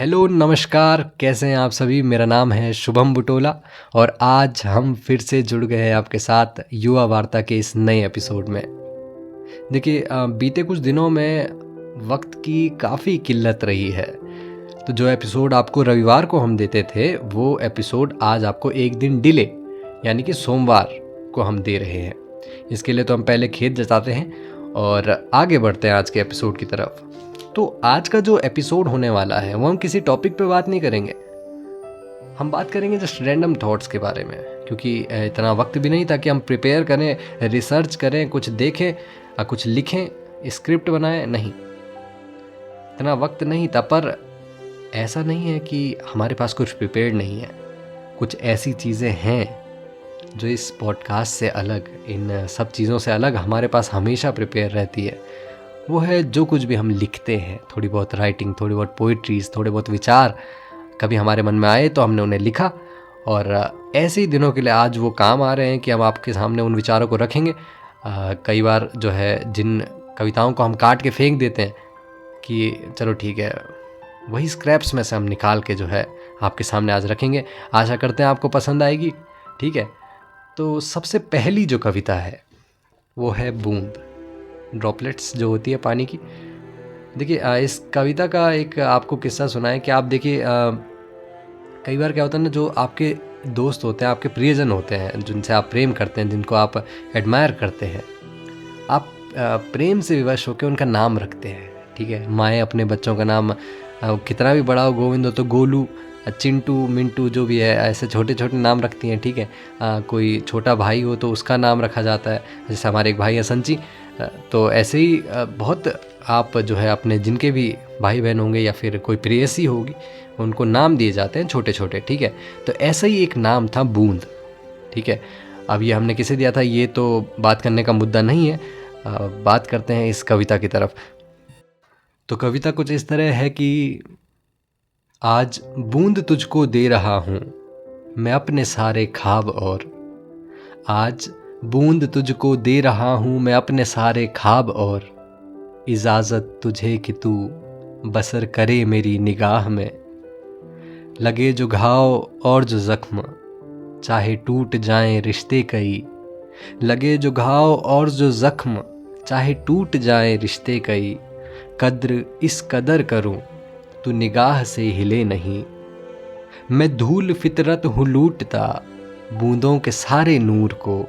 Hello, नमस्कार, कैसे हैं आप सभी? मेरा नाम है शुभम बुटोला और आज हम फिर से जुड़ गए हैं आपके साथ युवा वार्ता के इस नए एपिसोड में। देखिए बीते कुछ दिनों में वक्त की काफ़ी किल्लत रही है, तो जो एपिसोड आपको रविवार को हम देते थे वो एपिसोड आज आपको एक दिन डिले यानी कि सोमवार को हम दे रहे हैं। इसके लिए तो हम पहले खेत जताते हैं और आगे बढ़ते हैं आज के एपिसोड की तरफ। तो आज का जो एपिसोड होने वाला है वो हम किसी टॉपिक पे बात नहीं करेंगे, हम बात करेंगे जस्ट रैंडम थॉट्स के बारे में, क्योंकि इतना वक्त भी नहीं था कि हम प्रिपेयर करें, रिसर्च करें, कुछ देखें, कुछ लिखें, स्क्रिप्ट बनाएं। नहीं, इतना वक्त नहीं था। पर ऐसा नहीं है कि हमारे पास कुछ प्रिपेयर्ड नहीं है। कुछ ऐसी चीज़ें हैं जो इस पॉडकास्ट से अलग, इन सब चीज़ों से अलग हमारे पास हमेशा प्रिपेयर रहती है। वो है जो कुछ भी हम लिखते हैं, थोड़ी बहुत राइटिंग, थोड़ी बहुत पोइट्रीज, थोड़े बहुत विचार कभी हमारे मन में आए तो हमने उन्हें लिखा, और ऐसे ही दिनों के लिए आज वो काम आ रहे हैं कि हम आपके सामने उन विचारों को रखेंगे। कई बार जो है जिन कविताओं को हम काट के फेंक देते हैं कि चलो ठीक है, वही स्क्रैप्स में से हम निकाल के जो है आपके सामने आज रखेंगे। आशा करते हैं आपको पसंद आएगी। ठीक है, तो सबसे पहली जो कविता है वो है बूंद, ड्रॉपलेट्स जो होती है पानी की। देखिए इस कविता का एक आपको किस्सा सुना है कि आप देखिए कई बार क्या होता है ना, जो आपके दोस्त होते हैं, आपके प्रियजन होते हैं, जिनसे आप प्रेम करते हैं, जिनको आप एडमायर करते हैं, आप प्रेम से विवश होकर उनका नाम रखते हैं। ठीक है, माएँ अपने बच्चों का नाम कितना भी बड़ा हो, गोविंद हो तो गोलू, चिंटू, मिंटू, जो भी है, ऐसे छोटे छोटे नाम रखती हैं। ठीक है, कोई छोटा भाई हो तो उसका नाम रखा जाता है, जैसे हमारे एक भाई हैं संची। तो ऐसे ही बहुत आप जो है अपने जिनके भी भाई बहन होंगे या फिर कोई प्रेयसी होगी, उनको नाम दिए जाते हैं छोटे छोटे। ठीक है, तो ऐसा ही एक नाम था बूंद। ठीक है, अब ये हमने किसे दिया था ये तो बात करने का मुद्दा नहीं है। बात करते हैं इस कविता की तरफ। तो कविता कुछ इस तरह है कि आज बूंद तुझको दे रहा हूँ मैं अपने सारे ख्वाब, और आज बूंद तुझको दे रहा हूँ मैं अपने सारे ख्वाब, और इजाज़त तुझे कि तू बसर करे मेरी निगाह में। लगे जो घाव और जो ज़ख्म चाहे टूट जाएं रिश्ते कई, लगे जो घाव और जो ज़ख्म चाहे टूट जाएं रिश्ते कई, कद्र इस कदर करूं तू निगाह से हिले नहीं। मैं धूल फितरत हूँ लूटता बूंदों के सारे नूर को,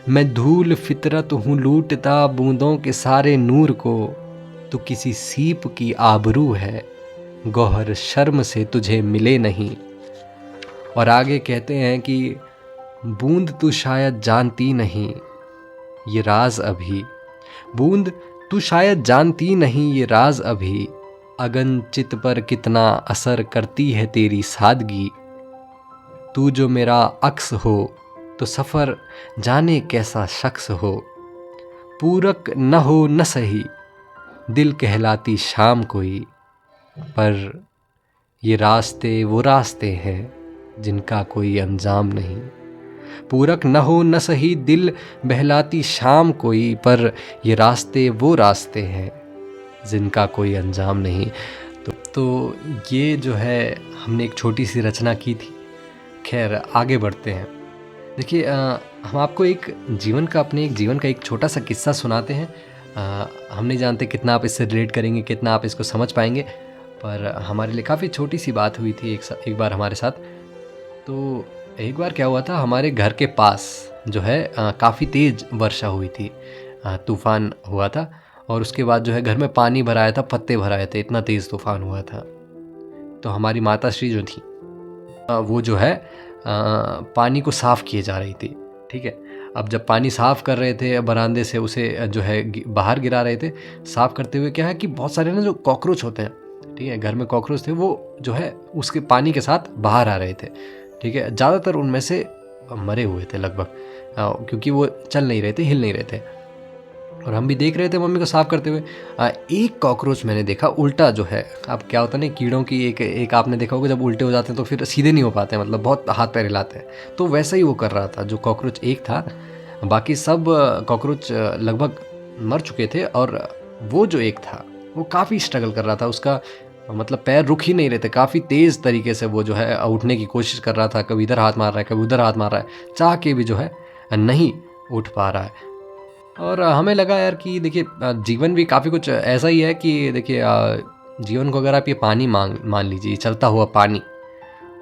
मैं धूल फितरत हूँ लूटता बूंदों के सारे नूर को, तू किसी सीप की आबरू है गौहर शर्म से तुझे मिले नहीं। और आगे कहते हैं कि बूंद तू शायद जानती नहीं ये राज अभी, बूंद तू शायद जानती नहीं ये राज अभी, अगन चित पर कितना असर करती है तेरी सादगी। तू जो मेरा अक्स हो तो सफ़र जाने कैसा शख्स हो, पूरक न हो न सही दिल कहलाती शाम कोई, पर ये रास्ते वो रास्ते हैं जिनका कोई अंजाम नहीं। पूरक न हो न सही दिल बहलाती शाम कोई, पर ये रास्ते वो रास्ते हैं जिनका कोई अंजाम नहीं। तो ये जो है हमने एक छोटी सी रचना की थी। खैर आगे बढ़ते हैं। देखिए हम आपको एक अपने एक जीवन का एक छोटा सा किस्सा सुनाते हैं। हम नहीं जानते कितना आप इससे रिलेट करेंगे, कितना आप इसको समझ पाएंगे, पर हमारे लिए काफ़ी छोटी सी बात हुई थी एक बार हमारे साथ। तो एक बार क्या हुआ था, हमारे घर के पास जो है काफ़ी तेज़ वर्षा हुई थी, तूफ़ान हुआ था, और उसके बाद जो है घर में पानी भराया था, पत्ते भराए थे, इतना तेज़ तूफ़ान हुआ था। तो हमारी माता श्री जो थी वो जो है पानी को साफ़ किए जा रही थी। ठीक है, अब जब पानी साफ़ कर रहे थे बरामदे से, उसे जो है बाहर गिरा रहे थे, साफ़ करते हुए क्या है कि बहुत सारे ना जो कॉकरोच होते हैं, ठीक है, घर में कॉकरोच थे, वो जो है उसके पानी के साथ बाहर आ रहे थे। ठीक है, ज़्यादातर उनमें से मरे हुए थे लगभग, क्योंकि वो चल नहीं रहे थे, हिल नहीं रहे थे, और हम भी देख रहे थे मम्मी को साफ़ करते हुए। एक कॉकरोच मैंने देखा उल्टा जो है, अब क्या होता है ना, कीड़ों की एक आपने देखा होगा, जब उल्टे हो जाते हैं तो फिर सीधे नहीं हो पाते हैं, मतलब बहुत हाथ पैर हिलाते हैं, तो वैसा ही वो कर रहा था। जो कॉकरोच एक था, बाकी सब कॉकरोच लगभग मर चुके थे, और वो जो एक था वो काफ़ी स्ट्रगल कर रहा था। उसका मतलब पैर रुक ही नहीं रहे थे, काफ़ी तेज़ तरीके से वो जो है उठने की कोशिश कर रहा था, कभी इधर हाथ मार रहा है, कभी उधर हाथ मार रहा है, चाह के भी जो है नहीं उठ पा रहा है। और हमें लगा यार कि देखिए जीवन भी काफ़ी कुछ ऐसा ही है कि देखिए जीवन को अगर आप ये पानी मान लीजिए, चलता हुआ पानी,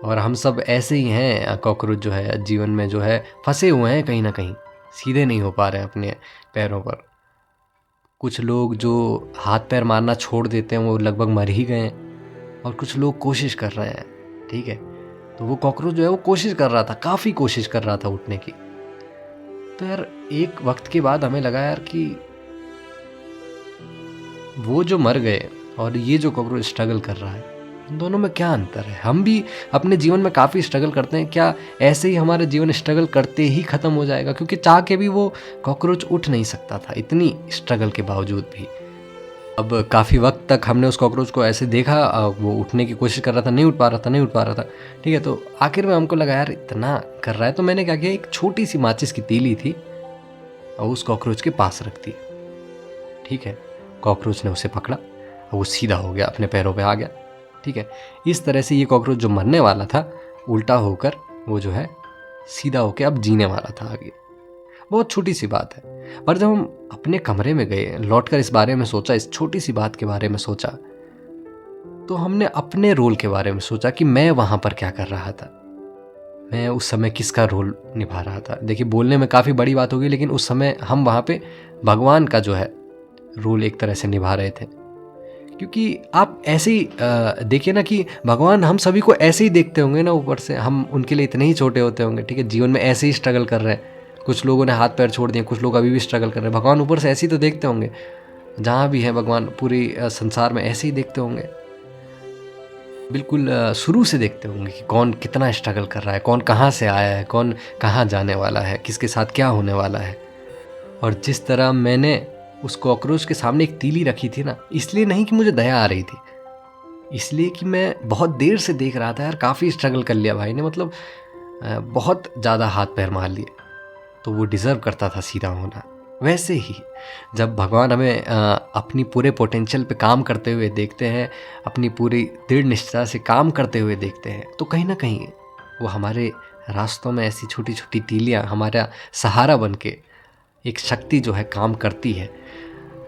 और हम सब ऐसे ही हैं, कॉकरोच जो है जीवन में जो है फंसे हुए हैं कहीं ना कहीं, सीधे नहीं हो पा रहे हैं अपने पैरों पर। कुछ लोग जो हाथ पैर मारना छोड़ देते हैं वो लगभग मर ही गए हैं, और कुछ लोग कोशिश कर रहे हैं। ठीक है, तो वो कॉकरोच जो है वो कोशिश कर रहा था, काफ़ी कोशिश कर रहा था उठने की। तो यार एक वक्त के बाद हमें लगा यार कि वो जो मर गए और ये जो कॉकरोच स्ट्रगल कर रहा है, इन दोनों में क्या अंतर है? हम भी अपने जीवन में काफ़ी स्ट्रगल करते हैं, क्या ऐसे ही हमारा जीवन स्ट्रगल करते ही ख़त्म हो जाएगा? क्योंकि चाह के भी वो कॉकरोच उठ नहीं सकता था, इतनी स्ट्रगल के बावजूद भी। अब काफ़ी वक्त तक हमने उस कॉकरोच को ऐसे देखा, वो उठने की कोशिश कर रहा था, नहीं उठ पा रहा था, नहीं उठ पा रहा था। ठीक है, तो आखिर में हमको लगा यार इतना कर रहा है, तो मैंने क्या किया, एक छोटी सी माचिस की तीली थी और उस कॉकरोच के पास रख दी। ठीक है, कॉकरोच ने उसे पकड़ा और वो सीधा हो गया, अपने पैरों पे आ गया। ठीक है, इस तरह से ये कॉकरोच जो मरने वाला था, उल्टा होकर वो जो है सीधा होकर अब जीने वाला था आगे। बहुत छोटी सी बात है, पर जब हम अपने कमरे में गए, लौटकर इस बारे में सोचा, इस छोटी सी बात के बारे में सोचा, तो हमने अपने रोल के बारे में सोचा कि मैं वहाँ पर क्या कर रहा था, मैं उस समय किसका रोल निभा रहा था। देखिए बोलने में काफ़ी बड़ी बात होगी, लेकिन उस समय हम वहाँ पे भगवान का जो है रोल एक तरह से निभा रहे थे। क्योंकि आप ऐसे ही देखिए ना कि भगवान हम सभी को ऐसे ही देखते होंगे ना ऊपर से, हम उनके लिए इतने ही छोटे होते होंगे। ठीक है, जीवन में ऐसे ही स्ट्रगल कर रहे हैं, कुछ लोगों ने हाथ पैर छोड़ दिए, कुछ लोग अभी भी स्ट्रगल कर रहे हैं, भगवान ऊपर से ऐसे ही तो देखते होंगे, जहाँ भी है भगवान पूरी संसार में ऐसे ही देखते होंगे, बिल्कुल शुरू से देखते होंगे कि कौन कितना स्ट्रगल कर रहा है, कौन कहाँ से आया है, कौन कहाँ जाने वाला है, किसके साथ क्या होने वाला है। और जिस तरह मैंने उस कॉकरोच के सामने एक तीली रखी थी ना, इसलिए नहीं कि मुझे दया आ रही थी, इसलिए कि मैं बहुत देर से देख रहा था यार, काफ़ी स्ट्रगल कर लिया भाई ने, मतलब बहुत ज़्यादा हाथ पैर मार लिए, तो वो डिज़र्व करता था सीधा होना। वैसे ही जब भगवान हमें अपनी पूरे पोटेंशियल पे काम करते हुए देखते हैं, अपनी पूरी दृढ़ निष्ठा से काम करते हुए देखते हैं, तो कहीं ना कहीं वो हमारे रास्तों में ऐसी छोटी छोटी तीलियाँ हमारा सहारा बन के एक शक्ति जो है काम करती है।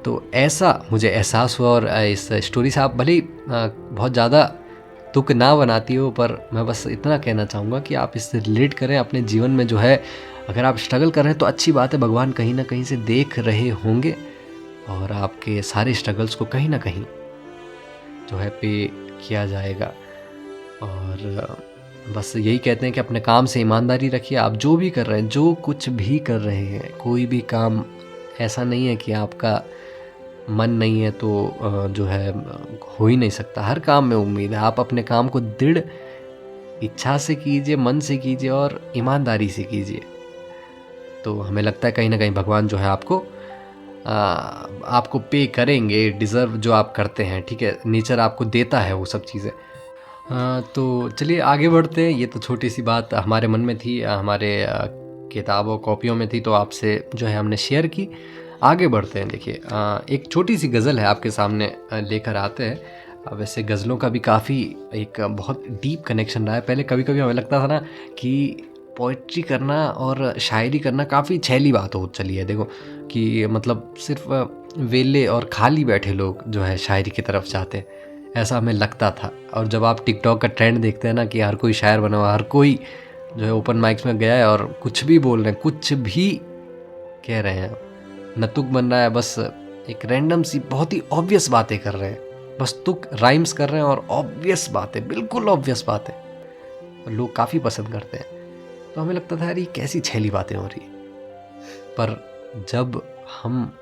तो ऐसा मुझे एहसास हुआ, और इस स्टोरी से आप भले ही बहुत ज़्यादा तुक ना बनाती हो, पर मैं बस इतना कहना चाहूँगा कि आप इससे रिलेट करें अपने जीवन में जो है। अगर आप स्ट्रगल कर रहे हैं तो अच्छी बात है, भगवान कहीं ना कहीं से देख रहे होंगे और आपके सारे स्ट्रगल्स को कहीं ना कहीं जो है पे किया जाएगा। और बस यही कहते हैं कि अपने काम से ईमानदारी रखिए। आप जो भी कर रहे हैं, जो कुछ भी कर रहे हैं, कोई भी काम ऐसा नहीं है कि आपका मन नहीं है तो जो है हो ही नहीं सकता। हर काम में उम्मीद है। आप अपने काम को दृढ़ इच्छा से कीजिए, मन से कीजिए और ईमानदारी से कीजिए, तो हमें लगता है कहीं ना कहीं भगवान जो है आपको पे करेंगे, डिज़र्व जो आप करते हैं। ठीक है, नेचर आपको देता है वो सब चीज़ें। तो चलिए आगे बढ़ते हैं। ये तो छोटी सी बात हमारे मन में थी, हमारे किताबों कॉपियों में थी, तो आपसे जो है हमने शेयर की। आगे बढ़ते हैं। देखिए एक छोटी सी गज़ल है आपके सामने लेकर आते हैं। वैसे गज़लों का भी काफ़ी एक बहुत डीप कनेक्शन रहा है। पहले कभी कभी हमें लगता था ना कि पोइट्री करना और शायरी करना काफ़ी छैली बात हो चली है। देखो कि मतलब सिर्फ वेले और खाली बैठे लोग जो है शायरी की तरफ जाते हैं, ऐसा हमें लगता था। और जब आप टिकटॉक का ट्रेंड देखते हैं ना कि हर कोई शायर बना हुआ, हर कोई जो है ओपन माइक्स में गया है और कुछ भी बोल रहे हैं, कुछ भी कह रहे हैं, न तुक बन रहा है, बस एक रैंडम सी बहुत ही ऑब्वियस बातें कर रहे हैं, बस तुक राइम्स कर रहे हैं और ऑब्वियस बातें, बिल्कुल ऑब्वियस बातें, और लोग काफ़ी पसंद करते हैं। तो हमें लगता था यार ये कैसी छैली बातें हो रही। पर जब हम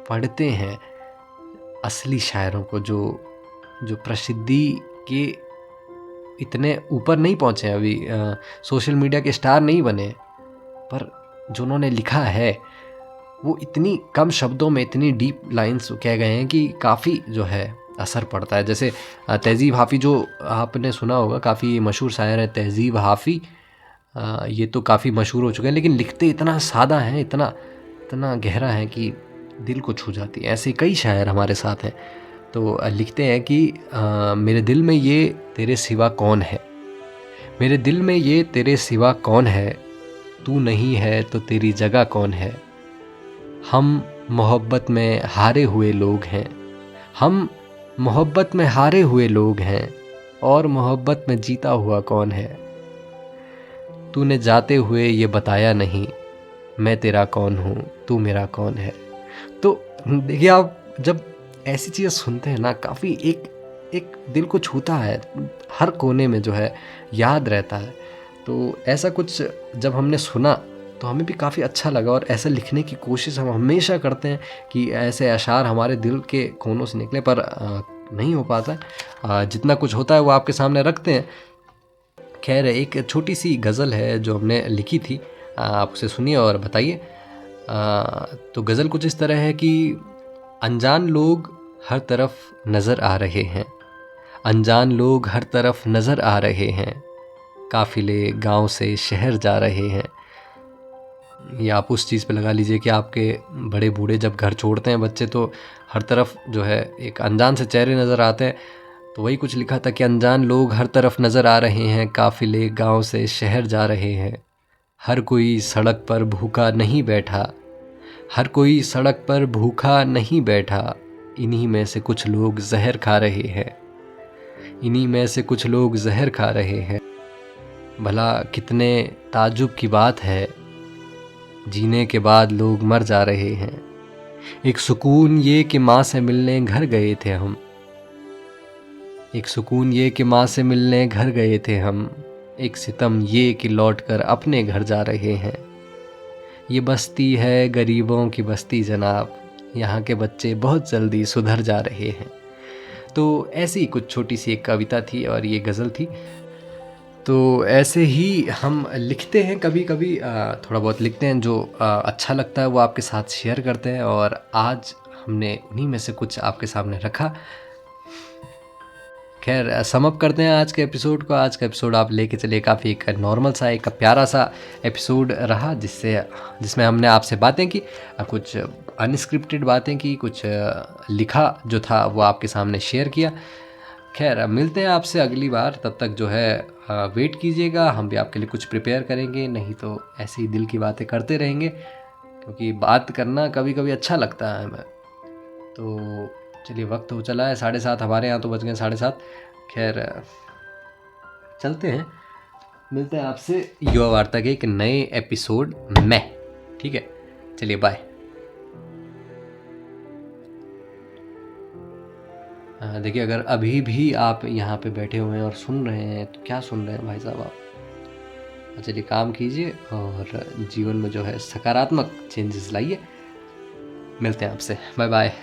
पढ़ते हैं असली शायरों को, जो प्रसिद्धि के इतने ऊपर नहीं पहुँचे अभी, सोशल मीडिया के स्टार नहीं बने, पर जो उन्होंने लिखा है वो इतनी कम शब्दों में इतनी डीप लाइंस कह गए हैं कि काफ़ी जो है असर पड़ता है। जैसे तहज़ीब हाफ़ी, जो आपने सुना होगा, काफ़ी मशहूर शायर है तहज़ीब हाफ़ी। ये तो काफ़ी मशहूर हो चुके हैं, लेकिन लिखते इतना सादा है, इतना इतना गहरा है कि दिल को छू जाती है। ऐसे कई शायर हमारे साथ हैं। तो लिखते हैं कि मेरे दिल में ये तेरे सिवा कौन है, मेरे दिल में ये तेरे सिवा कौन है, तू नहीं है तो तेरी जगह कौन है। हम मोहब्बत में हारे हुए लोग हैं, हम मोहब्बत में हारे हुए लोग हैं, और मोहब्बत में जीता हुआ कौन है। तूने जाते हुए ये बताया नहीं, मैं तेरा कौन हूँ, तू मेरा कौन है। तो देखिए, आप जब ऐसी चीज़ें सुनते हैं ना, काफ़ी एक एक दिल को छूता है, हर कोने में जो है याद रहता है। तो ऐसा कुछ जब हमने सुना तो हमें भी काफ़ी अच्छा लगा, और ऐसा लिखने की कोशिश हम हमेशा करते हैं कि ऐसे अशार हमारे दिल के कोनों से निकले, पर नहीं हो पाता है। जितना कुछ होता है वो आपके सामने रखते हैं। खैर, एक छोटी सी गज़ल है जो हमने लिखी थी, आप उसे सुनिए और बताइए। तो गज़ल कुछ इस तरह है कि अनजान लोग हर तरफ नज़र आ रहे हैं, अनजान लोग हर तरफ नज़र आ रहे हैं, काफ़िले गांव से शहर जा रहे हैं। या आप उस चीज़ पे लगा लीजिए कि आपके बड़े बूढ़े जब घर छोड़ते हैं बच्चे, तो हर तरफ जो है एक अनजान से चेहरे नज़र आते हैं। तो वही कुछ लिखा था कि अनजान लोग हर तरफ नज़र आ रहे हैं, काफ़िले गांव से शहर जा रहे हैं, हर कोई सड़क पर भूखा नहीं बैठा, हर कोई सड़क पर भूखा नहीं बैठा, इन्हीं में से कुछ लोग जहर खा रहे हैं, इन्हीं में से कुछ लोग जहर खा रहे हैं। भला कितने ताज्जुब की बात है, जीने के बाद लोग मर जा रहे हैं। एक सुकून ये कि माँ से मिलने घर गए थे हम, एक सुकून ये कि माँ से मिलने घर गए थे हम, एक सितम ये कि लौट कर अपने घर जा रहे हैं। ये बस्ती है गरीबों की बस्ती जनाब, यहाँ के बच्चे बहुत जल्दी सुधर जा रहे हैं। तो ऐसी कुछ छोटी सी एक कविता थी और ये गज़ल थी। तो ऐसे ही हम लिखते हैं, कभी कभी थोड़ा बहुत लिखते हैं, जो अच्छा लगता है वो आपके साथ शेयर करते हैं, और आज हमने उन्हीं में से कुछ आपके सामने रखा। खैर, सम अप करते हैं आज के एपिसोड को। आज का एपिसोड आप लेके चलिए, काफ़ी एक नॉर्मल सा, एक प्यारा सा एपिसोड रहा, जिसमें हमने आपसे बातें की, कुछ अनस्क्रिप्टेड बातें की, कुछ लिखा जो था वो आपके सामने शेयर किया। खैर, मिलते हैं आपसे अगली बार, तब तक जो है वेट कीजिएगा, हम भी आपके लिए कुछ प्रिपेयर करेंगे, नहीं तो ऐसे ही दिल की बातें करते रहेंगे, क्योंकि बात करना कभी कभी अच्छा लगता है हमें। तो चलिए, वक्त हो चला है 7:30, हमारे यहाँ तो बज गए 7:30। खैर, चलते हैं, मिलते हैं आपसे युवा वार्ता के एक नए एपिसोड में। ठीक है, चलिए बाय। देखिए, अगर अभी भी आप यहाँ पे बैठे हुए हैं और सुन रहे हैं, तो क्या सुन रहे हैं भाई साहब आप? चलिए, काम कीजिए और जीवन में जो है सकारात्मक चेंजेस लाइए। मिलते हैं आपसे, बाय बाय।